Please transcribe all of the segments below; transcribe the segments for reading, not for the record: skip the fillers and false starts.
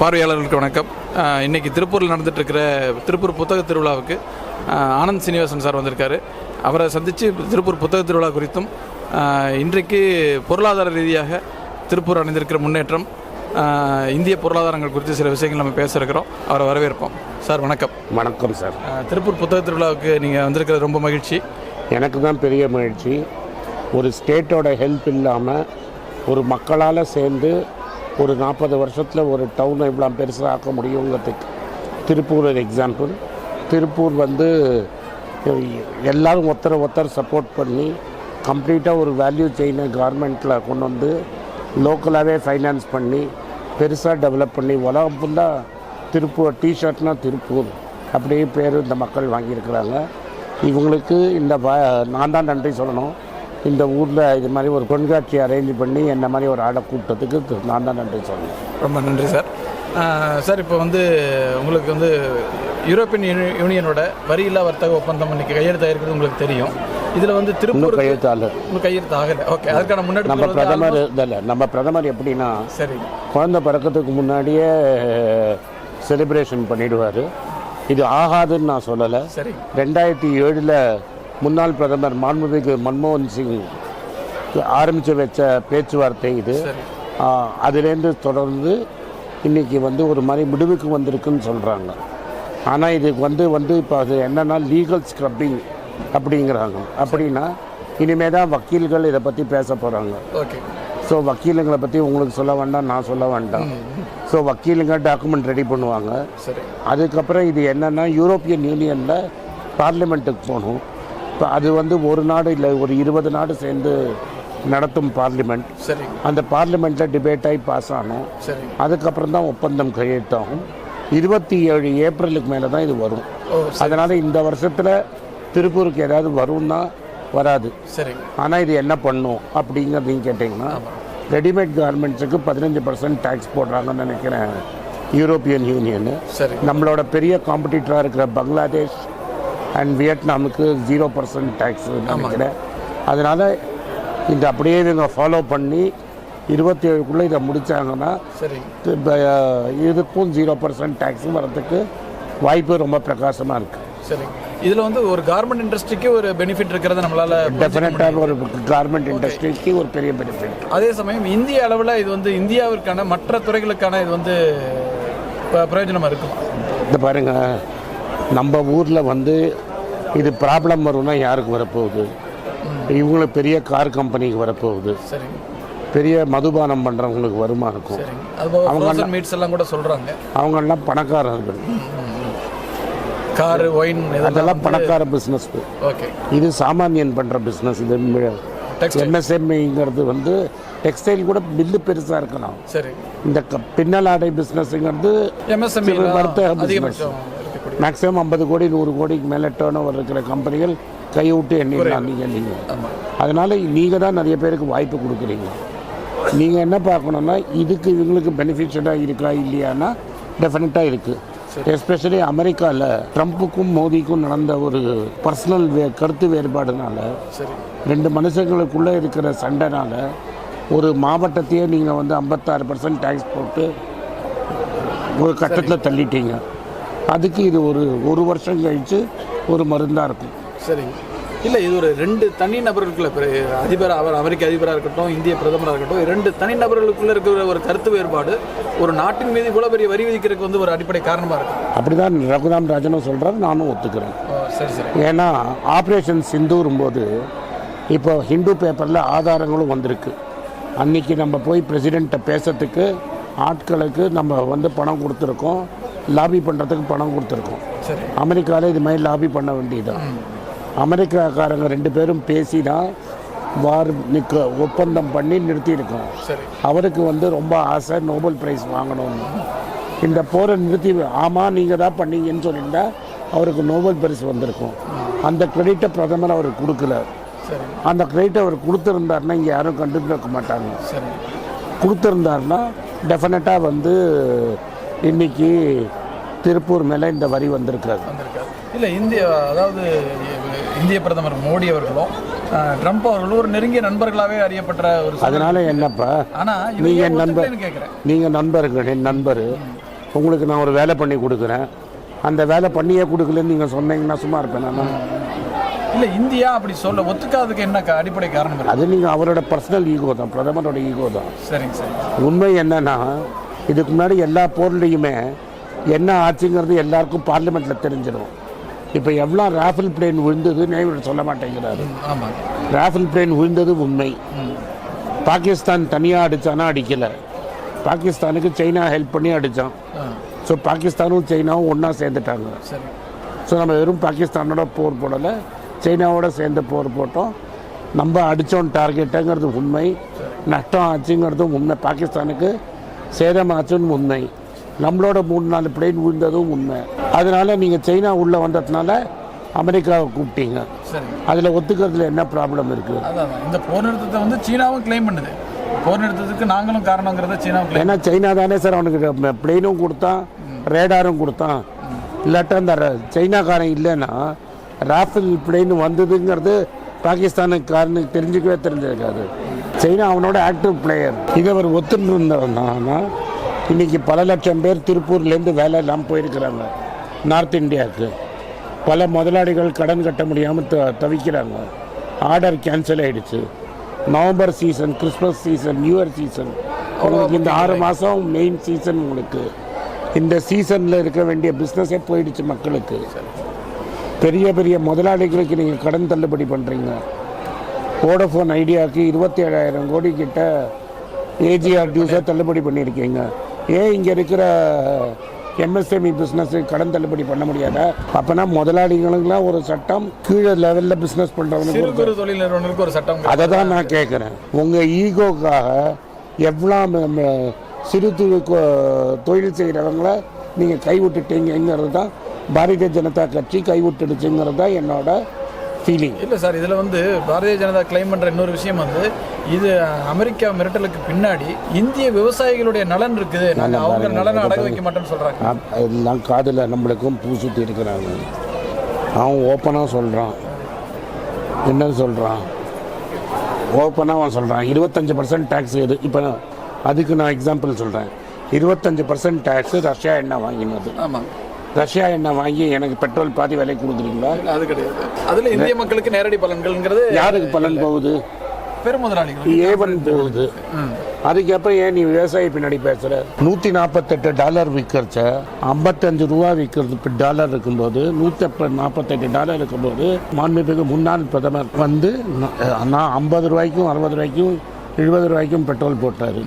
பார்வையாளர்களுக்கு வணக்கம். இன்றைக்கி திருப்பூரில் நடந்துகிட்ருக்கிற திருப்பூர் புத்தக திருவிழாவுக்கு ஆனந்த் சீனிவாசன் சார் வந்திருக்காரு. அவரை சந்தித்து திருப்பூர் புத்தக திருவிழா குறித்தும் இன்றைக்கு பொருளாதார ரீதியாக திருப்பூர் அடைந்திருக்கிற முன்னேற்றம், இந்திய பொருளாதாரங்கள் குறித்து சில விஷயங்கள் நம்ம பேச இருக்கிறோம். அவரை வரவேற்போம். சார் வணக்கம். வணக்கம் சார். திருப்பூர் புத்தக திருவிழாவுக்கு நீங்கள் வந்திருக்கிறது ரொம்ப மகிழ்ச்சி. எனக்கு தான் பெரிய மகிழ்ச்சி. ஒரு ஸ்டேட்டோட ஹெல்ப் இல்லாமல் ஒரு மக்களால் சேர்ந்து ஒரு 40 வருஷத்தில் ஒரு டவுனை இவ்வளோ பெருசாக ஆக்க முடியுங்கிறதுக்கு திருப்பூர் ஒரு எக்ஸாம்பிள். திருப்பூர் எல்லோரும் ஒருத்தர் சப்போர்ட் பண்ணி கம்ப்ளீட்டாக ஒரு வேல்யூ செயினை கவர்மெண்ட்டில் கொண்டு வந்து லோக்கலாகவே ஃபைனான்ஸ் பண்ணி பெருசாக டெவலப் பண்ணி உலகம் ஃபுல்லாக திருப்பூர் டிஷர்ட்னா திருப்பூர் அப்படியே பேர் இந்த மக்கள் வாங்கியிருக்கிறாங்க. இவங்களுக்கு நான் தான் நன்றி சொல்லணும். இந்த ஊரில் இது மாதிரி ஒரு கண்காட்சி அரேஞ்ச் பண்ணி என்ன மாதிரி ஒரு ஆடை கூட்டத்துக்கு நான் தான் நன்றி சொல்லணும். ரொம்ப நன்றி சார். சார், இப்போ உங்களுக்கு யூரோப்பியன் யூனியனோட வரியில்லா வர்த்தக ஒப்பந்தம் இன்னைக்கு கையெழுத்தாயிருக்கிறது உங்களுக்கு தெரியும். இதில் திருப்பூர் கையெழுத்து ஆகலை. ஓகே, அதுக்கான முன்னாடி நம்ம பிரதமர் எப்படின்னா, சரி, குழந்தை பிறக்கிறதுக்கு முன்னாடியே செலிப்ரேஷன் பண்ணிடுவார். இது ஆகாதுன்னு நான் சொல்லலை. சரி, 2007 முன்னாள் பிரதமர் மாண்புமிகு மன்மோகன் சிங் ஆரம்பித்து வச்ச பேச்சுவார்த்தை இது. அதுலேருந்து தொடர்ந்து இன்றைக்கி ஒரு மாதிரி முடிவுக்கு வந்திருக்குன்னு சொல்கிறாங்க. ஆனால் இதுக்கு இப்போ அது என்னென்னா லீகல் ஸ்க்ரப்பிங் அப்படிங்கிறாங்க. அப்படின்னா இனிமேல் தான் வக்கீல்கள் இதை பற்றி பேச போகிறாங்க. ஓகே, ஸோ வக்கீலுங்களை பற்றி உங்களுக்கு சொல்ல வேண்டாம், நான் சொல்ல வேண்டாம். ஸோ வக்கீலுங்க டாக்குமெண்ட் ரெடி பண்ணுவாங்க. சரி, அதுக்கப்புறம் இது என்னென்னா யூரோப்பியன் யூனியனில் பார்லிமெண்ட்டுக்கு போகணும். இப்போ அது ஒரு நாடு இல்லை, ஒரு 20 நாடு சேர்ந்து நடத்தும் பார்லிமெண்ட். சரி, அந்த பார்லிமெண்ட்டில் டிபேட் ஆகி பாஸ் ஆகும். சரி, அதுக்கப்புறம் தான் ஒப்பந்தம் கையெழுத்தாகும். 27 ஏப்ரலுக்கு மேலே தான் இது வரும். அதனால் இந்த வருஷத்தில் திருப்பூருக்கு ஏதாவது வரும்னா வராது. சரி, ஆனால் இது என்ன பண்ணும் அப்படிங்கிறதையும் கேட்டிங்கன்னா, ரெடிமேட் கார்மெண்ட்ஸுக்கு 15% டேக்ஸ் போடுறாங்கன்னு நினைக்கிறேன் யூரோப்பியன் யூனியனு. சரி, நம்மளோட பெரிய காம்படிட்டராக இருக்கிற பங்களாதேஷ் அண்ட் வியட்நாமுக்கு 0% டேக்ஸ் நினைக்கிறேன். அதனால் இந்த அப்படியே இவங்க ஃபாலோ பண்ணி 27க்குள்ளே இதை முடித்தாங்கன்னா சரி, இதுக்கும் 0% டேக்ஸும் வரதுக்கு வாய்ப்பு ரொம்ப பிரகாசமாக இருக்குது. சரி, இதில் ஒரு கார்மெண்ட் இண்டஸ்ட்ரிக்கு ஒரு பெனிஃபிட் இருக்கிறத நம்மளால் டெஃபினட்டாக ஒரு கார்மெண்ட் இண்டஸ்ட்ரிக்கு ஒரு பெரிய பெனிஃபிட். அதே சமயம் இந்திய அளவில் இது இந்தியாவிற்கான மற்ற துறைகளுக்கான இது பிரயோஜனமாக இருக்கும். இந்த பாருங்கள், நம்ம ஊரில் இது ப்ராப்ளம் வரும்னா யாருக்கு வரப்போகுது? இவங்களுக்கு பெரிய கார் கம்பெனிக்கு வரப்போகுது. சரி, பெரிய மதுபானம் பண்ணுறவங்களுக்கு வருமா இருக்கும். அவங்க மீட்ஸ் எல்லாம் கூட சொல்கிறாங்க, அவங்கெல்லாம் பணக்காரர்கள். காரு, ஒயின் அதெல்லாம் பணக்கார பிஸ்னஸ். ஓகே, இது சாமானியன் பண்ணுற பிஸ்னஸ். இது எம்எஸ்எம்இங்கிறது டெக்ஸ்டைல் கூட பில்லு பெருசாக இருக்கலாம். சரி, இந்த பின்னல் ஆடை பிஸ்னஸ்ங்கிறது எம்எஸ்எம்இ வர்த்தக பிஸ்னஸ். மேக்ஸிமம் 50 கோடி 100 கோடிக்கு மேலே டேர்ன் ஓவர் இருக்கிற கம்பெனிகள் கைவிட்டு எண்ணிடலாம் நீங்கள். அதனால் நீங்கள் தான் நிறைய பேருக்கு வாய்ப்பு கொடுக்குறீங்க. நீங்கள் என்ன பார்க்கணுன்னா, இதுக்கு இவங்களுக்கு பெனிஃபிஷியலாக இருக்கா இல்லையானா டெஃபினட்டாக இருக்குது. எஸ்பெஷலி அமெரிக்காவில் ட்ரம்ப்புக்கும் மோடிக்கும் நடந்த ஒரு பர்சனல் கருத்து வேறுபாடுனால, ரெண்டு மனுஷங்களுக்குள்ளே இருக்கிற சண்டைனால ஒரு மாவட்டத்தையே நீங்கள் 56% டேக்ஸ் போட்டு ஒரு கட்டத்தில் தள்ளிட்டீங்க. அதுக்கு இது ஒரு வருஷம் கழித்து ஒரு மருந்தாக இருக்கும். சரி, இல்லை, இது ஒரு 2 தனி நபர்களுக்குள்ள, அதிபர், அவர் அமெரிக்க அதிபராக இருக்கட்டும், இந்திய பிரதமராக இருக்கட்டும், 2 தனி நபர்களுக்குள்ளே இருக்கிற ஒரு கருத்து வேறுபாடு ஒரு நாட்டின் மீது இவ்வளோ பெரிய வரி விதிக்கிறதுக்கு ஒரு அடிப்படை காரணமாக இருக்கும். அப்படி தான் ரகுராம் ராஜனும் சொல்கிறார், நானும் ஒத்துக்கிறேன். சரி சரி, ஏன்னா ஆப்ரேஷன் சிந்தூரும்போது இப்போ ஹிந்து பேப்பரில் ஆதாரங்களும் வந்திருக்கு. அன்றைக்கி நம்ம போய் பிரசிடெண்ட்டை பேசுறதுக்கு ஆட்களுக்கு நம்ம பணம் கொடுத்துருக்கோம், லாபி பண்ணுறதுக்கு பணம் கொடுத்துருக்கோம். சரி, அமெரிக்காவில் இது மாதிரி லாபி பண்ண வேண்டியதுதான். அமெரிக்காக்காரங்க 2 பேரும் பேசி தான் ஒப்பந்தம் பண்ணி நிறுத்தியிருக்கோம். சரி, அவருக்கு ரொம்ப ஆசை நோபல் ப்ரைஸ் வாங்கணும்னு. இந்த போரை நிறுத்தி ஆமாம் நீங்கள் தான் பண்ணீங்கன்னு சொல்லியிருந்தா அவருக்கு நோபல் பரிசு வந்திருக்கும். அந்த கிரெடிட்டை பிரதமர் அவருக்கு கொடுக்கல. அந்த கிரெடிட்டை அவர் கொடுத்துருந்தாருன்னா இங்கே யாரும் கண்டுக்க மாட்டாங்க. கொடுத்துருந்தாருன்னா டெஃபினட்டாக இன்னைக்கு திருப்பூர் மேலே இந்த வரி வந்திருக்காது. இல்லை, இந்திய பிரதமர் மோடி அவர்களும் ட்ரம்ப் அவர்களும் ஒரு நெருங்கிய நண்பர்களாகவே அறியப்பட்ட ஒரு. அதனால என்னப்பா, ஆனால் நீங்கள் நண்பர்கள், என் நண்பர், உங்களுக்கு நான் ஒரு வேலை பண்ணி கொடுக்குறேன், அந்த வேலை பண்ணியே கொடுக்கலன்னு நீங்கள் சொன்னீங்கன்னா சும்மா இருப்பேன் நான். இல்லை, இந்தியா அப்படி சொல்ல ஒத்துக்காததுக்கு என்ன அடிப்படை காரணம் இருக்கு? அது நீங்கள் அவரோட பர்சனல் ஈகோ தான், பிரதமரோட ஈகோ தான். சரிங்க சார். உண்மை என்னன்னா, இதுக்கு முன்னாடி எல்லா போர்லையுமே என்ன ஆச்சுங்கிறது எல்லாருக்கும் பார்லிமெண்ட்டில் தெரிஞ்சிடும். இப்போ எவ்வளோ ராஃபேல் பிளேன் விழுந்ததுன்னு இவர் சொல்ல மாட்டேங்கிறாரு. ஆமாம், ராஃபேல் பிளேன் விழுந்தது உண்மை. பாகிஸ்தான் தனியாக அடித்தானா அடிக்கலை, பாகிஸ்தானுக்கு சைனா ஹெல்ப் பண்ணி அடித்தான். ஸோ பாகிஸ்தானும் சைனாவும் ஒன்றா சேர்ந்துட்டாங்க. சரி. ஸோ நம்ம வெறும் பாகிஸ்தானோட போர் போடலை, சைனாவோட சேர்ந்து போர் போட்டோம். நம்ம அடித்தோம் டார்கெட்டுங்கிறது உண்மை, நஷ்டம் ஆச்சுங்கிறதும் உண்மை, பாகிஸ்தானுக்கு சேதம் ஆச்சுன்னு உண்மை, நம்மளோட 3-4 பிளேன் விழுந்ததும் உண்மை. அதனால் நீங்கள் சைனா உள்ளே வந்ததுனால அமெரிக்காவை கூப்பிட்டீங்க. அதில் ஒத்துக்கிறதுல என்ன ப்ராப்ளம் இருக்குது? அதான் இந்த போர் நிறுத்தத்தை வந்து சீனாவும் கிளைம் பண்ணுது. போர் நிறுத்தத்துக்கு நாங்களும் காரணங்கிறத சீனா, ஏன்னா சைனா தானே சார் அவனுக்கு பிளெயினும் கொடுத்தான், ரேடாரும் கொடுத்தான். இல்லாட்டா அந்த சைனாக்காரன் இல்லைன்னா ராஃபேல் பிளேன் வந்ததுங்கிறது பாகிஸ்தானுக்காரனுக்கு தெரிஞ்சிருக்காது. சைனா அவனோட ஆக்டிவ் பிளேயர். இதை அவர் ஒத்துன்னு இருந்தவனா இன்னைக்கு பல லட்சம் பேர் திருப்பூர்லேருந்து வேலை இல்லாமல் போயிருக்கிறாங்க நார்த் இந்தியாவுக்கு. பல முதலாளிகள் கடன் கட்ட முடியாமல் தவிக்கிறாங்க. ஆர்டர் கேன்சல் ஆகிடுச்சு. November season, Christmas season, new year season, உங்களுக்கு இந்த 6 மாதம் மெயின் சீசன். உங்களுக்கு இந்த சீசனில் இருக்க வேண்டிய பிஸ்னஸே போயிடுச்சு மக்களுக்கு. பெரிய பெரிய முதலாளிகளுக்கு நீங்கள் கடன் தள்ளுபடி பண்ணுறீங்க. வோடஃபோன் ஐடியாவுக்கு 27,000 கோடி கிட்ட ஏஜிஆர் டியூஸை தள்ளுபடி பண்ணியிருக்கீங்க. ஏன் இங்கே இருக்கிற எம்எஸ்எம்இ பிஸ்னஸ் கடன் தள்ளுபடி பண்ண முடியாதா? அப்போனா முதலாளிகளுக்கெல்லாம் ஒரு சட்டம், கீழே லெவலில் பிஸ்னஸ் பண்ணுறவங்களுக்கு தொழில் நிறுவனங்களுக்கு ஒரு சட்டம். அதை தான் நான் கேட்குறேன். உங்கள் ஈகோக்காக எவ்வளோ சிறு தொழில் செய்கிறவங்கள நீங்கள் கைவிட்டுட்டீங்கிறது தான் பாரதிய ஜனதா கட்சி கைவிட்டுடுச்சுங்கிறது தான் என்னோட ஃபீலிங். இல்லை சார், இதில் வந்து பாரதிய ஜனதா கிளைம் பண்ணுற இன்னொரு விஷயம் வந்து, இது அமெரிக்கா மிரட்டலுக்கு பின்னாடி இந்திய விவசாயிகளுடைய நலன் இருக்குது, நாங்கள் அவங்க நலனை அடக வைக்க மாட்டோம்னு சொல்கிறாங்க. எல்லாம் காதில் நம்மளுக்கும் பூ சுற்றி இருக்கிறாங்க. அவன் ஓப்பனாக சொல்கிறான். என்னன்னு சொல்கிறான்? ஓப்பனாக அவன் சொல்கிறான் 25% டேக்ஸ் எது. இப்போ அதுக்கு நான் எக்ஸாம்பிள் சொல்கிறேன். 25% டேக்ஸு ரஷ்யா எண்ணெய் வாங்கினது. ஆமாம், ரஷ்யா எண்ணெய் வாங்கி எனக்கு பெட்ரோல் பாதி விலை கொடுக்குறீங்களா? அது கிடையாது. அதில் இந்திய மக்களுக்கு நேரடி பலன்கள்ங்கிறது யாருக்கு பலன் போகுது? பெருமுதலாளிகள் ஏவன் போகுது. அதுக்கப்புறம் ஏன் நீ விவசாயி பின்னாடி பேசுற? $148 விற்கிறச்ச 55 ரூபா விற்கிறது டாலர் இருக்கும்போது, $148 இருக்கும்போது மாண்புமிகு முன்னாள் பிரதமர் வந்து நான் 50 ரூபாய்க்கும் 60 ரூபாய்க்கும் 70 ரூபாய்க்கும் பெட்ரோல் போட்டார்.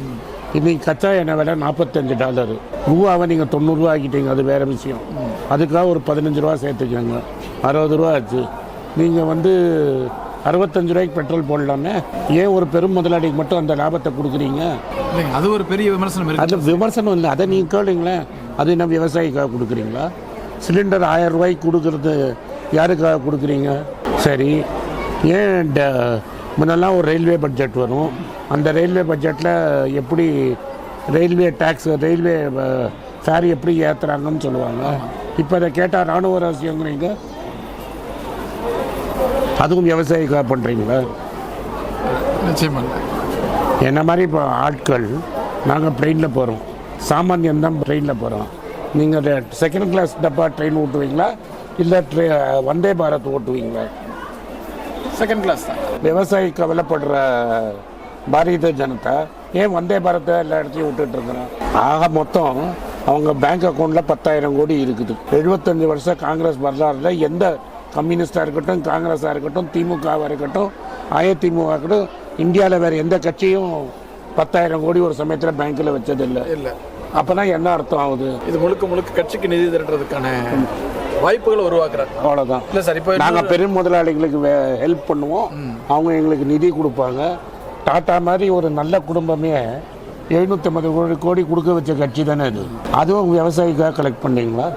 இன்னைக்கு கச்சா எண்ணெய் விலை $45. ரூபாவை நீங்கள் 90 ரூபா ஆக்கிட்டீங்க, அது வேறு விஷயம். அதுக்காக ஒரு 15 ரூபா சேர்த்துக்கோங்க, 60 ரூபா ஆச்சு. நீங்கள் வந்து 65 ரூபாய்க்கு பெட்ரோல் போடலாமே, ஏன் ஒரு பெரும் முதலாளிக்கு மட்டும் அந்த லாபத்தை கொடுக்குறீங்க? அது ஒரு பெரிய விமர்சனம் இருக்கு. அது விமர்சனம் இல்லை, அதை நீங்கள் கேளுங்களேன். அது என்ன விவசாயிக்காக கொடுக்குறீங்களா? சிலிண்டர் 1000 ரூபாய்க்கு கொடுக்குறது யாருக்காக கொடுக்குறீங்க? சரி, ஏன் முன்னெல்லாம் ஒரு ரயில்வே பட்ஜெட் வரும், அந்த ரயில்வே பட்ஜெட்டில் எப்படி ரயில்வே டேக்ஸ், ரயில்வே ஃபேர் எப்படி ஏற்றுறாங்கன்னு சொல்லுவாங்க. இப்போ அதை கேட்டால் இராணுவ ரகசியங்கிறீங்க. அதுவும் விவசாயிக்காக பண்ணுறீங்களா? நிச்சயமாக. என்ன மாதிரி இப்போ ஆட்கள் நாங்கள் ட்ரெயினில் போகிறோம், சாமானியம் தான் ட்ரெயினில் போகிறோம். நீங்கள் செகண்ட் கிளாஸ் டப்பா ட்ரெயின் ஓட்டுவீங்களா, இல்லை வந்தே பாரத் ஓட்டுவீங்களா? செகண்ட் கிளாஸ் தான். விவசாயி கவலைப்படுற பாரதிய ஜனதா ஏன் வந்தே பாரத்தை எல்லா இடத்தையும் விட்டுட்டு இருக்கிறோம்? ஆக மொத்தம் அவங்க பேங்க் அக்கௌண்ட்டில் 10,000 கோடி இருக்குது. 75 வருஷம் காங்கிரஸ் வரலாறுல எந்த கம்யூனிஸ்டாக இருக்கட்டும், காங்கிரஸாக இருக்கட்டும், திமுகவாக இருக்கட்டும், அதிமுக இருக்கட்டும், இந்தியாவில் வேறு எந்த கட்சியும் 10,000 கோடி ஒரு சமயத்தில் பேங்க்கில் வச்சதில்லை. இல்லை. அப்போ தான் என்ன அர்த்தம் ஆகுது? இது முழுக்க முழுக்க கட்சிக்கு நிதி திரட்டுறதுக்கான வாய்ப்புகளை உருவாக்குறாங்க. அவ்வளோதான். இல்லை சார், இப்போ நாங்கள் பெரும் முதலாளிகளுக்கு ஹெல்ப் பண்ணுவோம், அவங்க எங்களுக்கு நிதி கொடுப்பாங்க. டாட்டா மாதிரி ஒரு நல்ல குடும்பமே 750 கோடி கொடுக்க வச்ச கட்சி தானே இது. அதுவும் விவசாயிக்காக கலெக்ட் பண்ணீங்களா?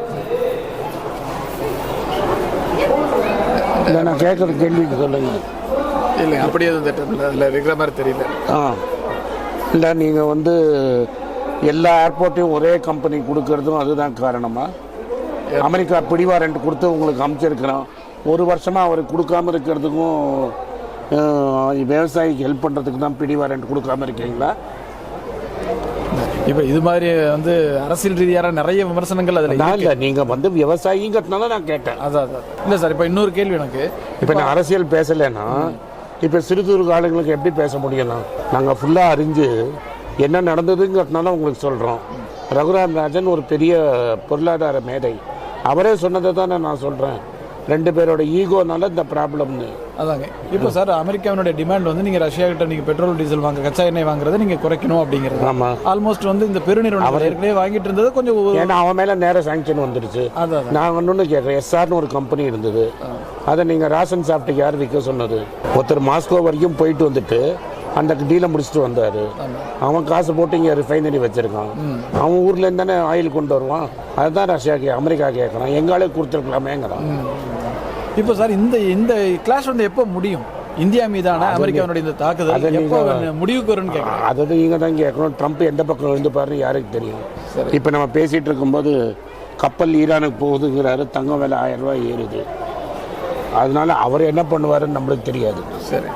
இல்லை, நான் கேட்குற கேள்விக்கு சொல்லுங்க. இல்லை, அப்படி எதுவும் திட்டம் இல்லை, அதில் இருக்கிற மாதிரி தெரியல. இல்லை, நீங்கள் வந்து எல்லா ஏர்போர்ட்டையும் ஒரே கம்பெனி கொடுக்கறதும் அதுதான் காரணமா? அமெரிக்கா பிடிவாரண்ட் கொடுத்து உங்களுக்கு அமைச்சிருக்கிறோம், ஒரு வருஷமாக அவருக்கு கொடுக்காமல் இருக்கிறதுக்கும் விவசாயிக்கு ஹெல்ப் பண்ணுறதுக்கு தான் பிடிவாரண்ட் கொடுக்காமல் இருக்கீங்களா? இப்போ இது மாதிரி வந்து அரசியல் ரீதியான நிறைய விமர்சனங்கள் அதில் நான் இல்லை, நீங்கள் வந்து விவசாயிங்கிறதுனால நான் கேட்டேன். அதான் இல்லை சார். இப்போ இன்னொரு கேள்வி எனக்கு, இப்போ நான் அரசியல் பேசலைன்னா இப்போ சிறுதூர் ஆளுங்களுக்கு எப்படி பேச முடியும்னா, நாங்கள் ஃபுல்லாக அறிஞ்சு என்ன நடந்ததுங்கிறதுனால உங்களுக்கு சொல்கிறோம். ரகுராம் ராஜன் ஒரு பெரிய பொருளாதார மேதை, அவரே சொன்னதை தானே நான் சொல்கிறேன். 2 பேரோட ஈகோனால இந்த ப்ராப்ளம்னு. அதாங்க. இப்போ சார் அமெரிக்காவினுடைய டிமாண்ட் வந்து நீங்கள் ரஷ்யா கிட்ட நீங்கள் பெட்ரோல் டீசல் கச்சா எண்ணெய் வாங்குறதை நீங்கள் குறைக்கணும் அப்படிங்கிறது. ஆமாம், ஆல்மோஸ்ட் வந்து இந்த பெருநிறுவனம் அவர் ஏற்கனவே வாங்கிட்டு இருந்தது கொஞ்சம். ஏன்னா அவன் மேலே நேராக சாங்ஷன் வந்துடுச்சு. அதான் நான் ஒன்று கேட்குறேன், எஸ்ஆர்னு ஒரு கம்பெனி இருந்தது, அதை நீங்கள் ராசன் சாப்பிட்டுக்கு யார் விற்க சொன்னது? ஒருத்தர் மாஸ்கோ வரைக்கும் போயிட்டு வந்துட்டு அந்த டீலை முடிச்சுட்டு வந்தார். அவன் காசு போட்டு இங்கே ரிஃபைனரி வச்சுருக்கான். அவன் ஊர்லேருந்து தானே ஆயில் கொண்டு வருவான். அதுதான் ரஷ்யாக்கு அமெரிக்கா கேட்குறான், எங்காலே கொடுத்துருக்கலாமேங்கிறான். இப்போ சார் இந்த கிளாஷ் வந்து எப்போ முடியும்? இந்தியா மீதான அமெரிக்காவுடைய இந்த தாக்குதல் எப்போ முடிவுக்கு வரும்னு கேட்குறேன். அதாவது நீங்கள் தான் கேட்கணும். ட்ரம்ப் எந்த பக்கம் இருந்து பாருன்னு யாருக்கு தெரியும்? இப்போ நம்ம பேசிகிட்டு இருக்கும்போது கப்பல் ஈரானுக்கு போகுதுங்கிறாரு, தங்கம் விலை 1000 ரூபாய் ஏறுது. அதனால அவர் என்ன பண்ணுவாருன்னு நம்மளுக்கு தெரியாது. சரி,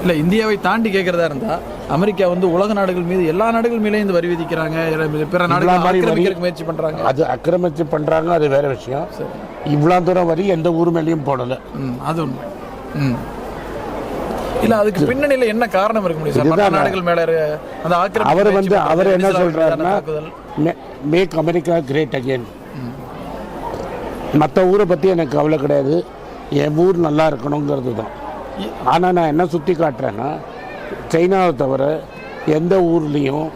இல்லை இந்தியாவை தாண்டி கேட்குறதா இருந்தால் அமெரிக்கா வந்து உலக நாடுகள் மீது எல்லா நாடுகள் மேலேயும் இந்த வரி விதிக்கிறாங்க, பிற நாடுகள் ஆக்கிரமிக்கிறதுக்கு முயற்சி பண்ணுறாங்க. அது ஆக்கிரமிச்சு பண்ணுறாங்க, அது வேற விஷயம். இவ்வளோ தூரம் வரி எந்த ஊர் மேலேயும் போடலை. அது உண்மை. இல்லை அதுக்கு பின்னணியில் என்ன காரணம் இருக்க முடியும் சார்? நாடுகள் மேலே அந்த ஆக்கிரமிப்பு அவர் என்ன சொல்கிறாருன்னா, மேக் அமெரிக்கா கிரேட் அகெயின். மற்ற ஊரை பற்றி எனக்கு கவலை கிடையாது, என் ஊர் நல்லா இருக்கணுங்கிறது தான். ஆனால் நான் என்ன சுற்றி காட்டுறேன்னா, சைனாவை தவிர எந்த ஊர்லேயும்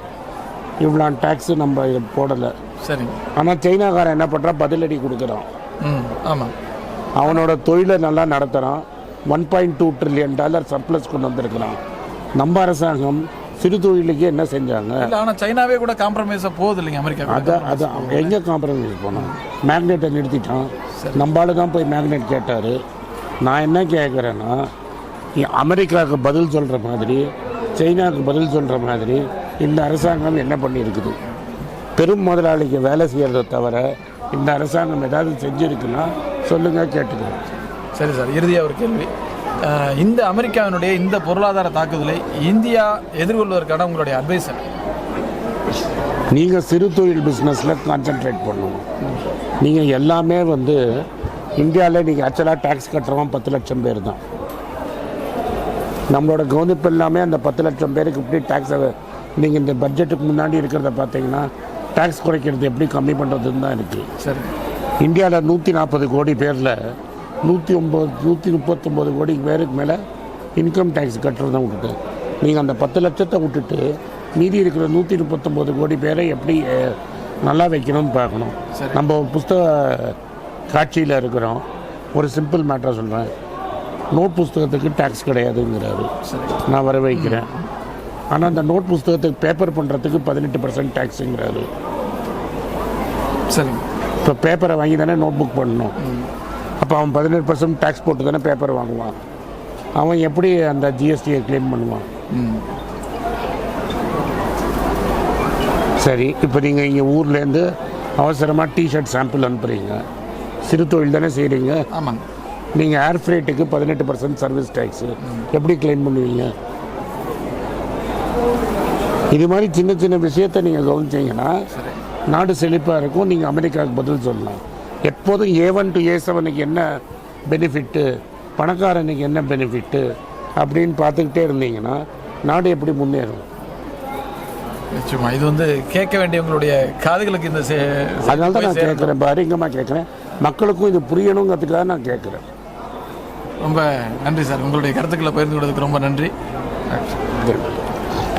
இவ்வளோ டேக்ஸு நம்ம போடலை. சரி. ஆனால் சைனாக்காரன் என்ன பண்ணுறான், பதிலடி கொடுக்குறான். ஆமாம், அவனோட தொழிலை நல்லா நடத்துகிறான். $1.2 ட்ரில்லியன் சர்ப்ளஸ் கொண்டு வந்திருக்கிறான். நம்ம அரசாங்கம் சிறு தொழிலுக்கு என்ன செஞ்சாங்க? ஆனால் சைனாவே கூட காம்ப்ரமைஸாக போகுது இல்லைங்க அமெரிக்கா. அதான் எங்கே காம்ப்ரமைஸ் போனோம்? மேக்னெட்டை நிறுத்திட்டான். நம்மளால தான் போய் மேக்னெட் கேட்டார். நான் என்ன கேட்குறேன்னா, அமெரிக்காவுக்கு பதில் சொல்கிற மாதிரி சைனாவுக்கு பதில் சொல்கிற மாதிரி இந்த அரசாங்கம் என்ன பண்ணியிருக்குது? பெரும் முதலாளிக்கு வேலை செய்கிறத தவிர இந்த அரசாங்கம் ஏதாவது செஞ்சுருக்குன்னா சொல்லுங்கள், கேட்டுக்கிறேன். சரி சார், இறுதியாக ஒரு கேள்வி. இந்த அமெரிக்காவினுடைய இந்த பொருளாதார தாக்குதலை இந்தியா எதிர்கொள்வதற்கான உங்களுடைய அட்வைஸ்? நீங்கள் சிறு தொழில் பிஸ்னஸில் கான்சென்ட்ரேட் பண்ணணும். நீங்கள் எல்லாமே வந்து இந்தியாவில் நீங்கள் ஆக்சுவலாக டேக்ஸ் கட்டுறவன் 10 லட்சம் பேர் தான். நம்மளோட கவனிப்பு எல்லாமே அந்த 10 லட்சம் பேருக்கு இப்படி டேக்ஸை நீங்கள் இந்த பட்ஜெட்டுக்கு முன்னாடி இருக்கிறத பார்த்தீங்கன்னா டேக்ஸ் குறைக்கிறது எப்படி கம்மி பண்ணுறதுன்னு தான் இருக்குது. சரி. இந்தியாவில் 140 கோடி பேரில் 139 கோடி பேருக்கு மேலே இன்கம் டேக்ஸ் கட்டுறதை விட்டுட்டு நீங்கள் அந்த 10 லட்சத்தை விட்டுட்டு மீதி இருக்கிற 139 கோடி பேரை எப்படி நல்லா வைக்கணும்னு பார்க்கணும். நம்ம புஸ்தக காட்சியில் இருக்கிறோம். ஒரு சிம்பிள் மேட்டரை சொல்கிறேன், நோட் புஸ்தகத்துக்கு டேக்ஸ் கிடையாதுங்கிறாரு, நான் வர வைக்கிறேன். ஆனால் அந்த நோட் புஸ்தகத்துக்கு பேப்பர் பண்ணுறதுக்கு 18% டேக்ஸுங்கிறாரு. சரி. இப்போ பேப்பரை வாங்கி தானே நோட் புக் பண்ணணும். அப்போ அவன் 18% டேக்ஸ் போட்டு தானே பேப்பர் வாங்குவான். அவன் எப்படி அந்த ஜிஎஸ்டியை கிளைம் பண்ணுவான்? சரி, இப்போ நீங்கள் இங்கே ஊர்லேருந்து அவசரமாக டிஷர்ட் சாம்பிள் அனுப்புகிறீங்க, சிறு தொழில் தானே செய்கிறீங்க. ஆமாங்க. நீங்கள் ஏர் ஃப்ரைட்டுக்கு 18% சர்வீஸ் டேக்ஸு எப்படி கிளைம் பண்ணுவீங்க? இது மாதிரி சின்ன சின்ன விஷயத்தை நீங்கள் கவனிச்சிங்கன்னா நாடு செழிப்பாக இருக்கும். நீங்கள் அமெரிக்காவுக்கு பதில் சொல்லலாம். எப்போதும் A1 to A7க்கு என்ன பெனிஃபிட்டு, பணக்காரனுக்கு என்ன பெனிஃபிட்டு அப்படின்னு பார்த்துக்கிட்டே இருந்தீங்கன்னா நாடு எப்படி முன்னேறும்? நிச்சயமா இது வந்து கேட்க வேண்டியவங்களுடைய காதுகளுக்கு இந்த அதனால தான் நான் கேட்குறேன், பாரிங்கமாக கேட்குறேன். மக்களுக்கும் இது புரியணுங்கிறதுக்காக நான் கேட்குறேன். ரொம்ப நன்றி சார், உங்களுடைய கருத்துக்களை பகிர்ந்து கொண்டதுக்கு ரொம்ப நன்றி.